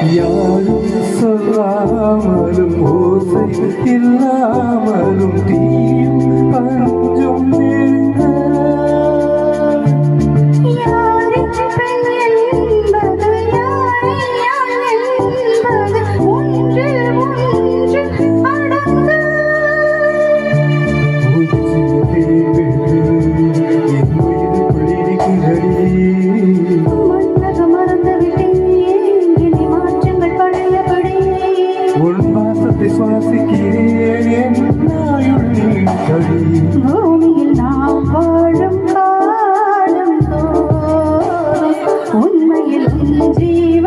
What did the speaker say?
யாரும் சொல்லாமலும் ஓசை இல்லாமலும் தீயும் பஞ்சும் நெருங்க சுவாசிக்கிறேன் பூமியில் நாம் வாழும் காலம் உண்மையில் ஜீவ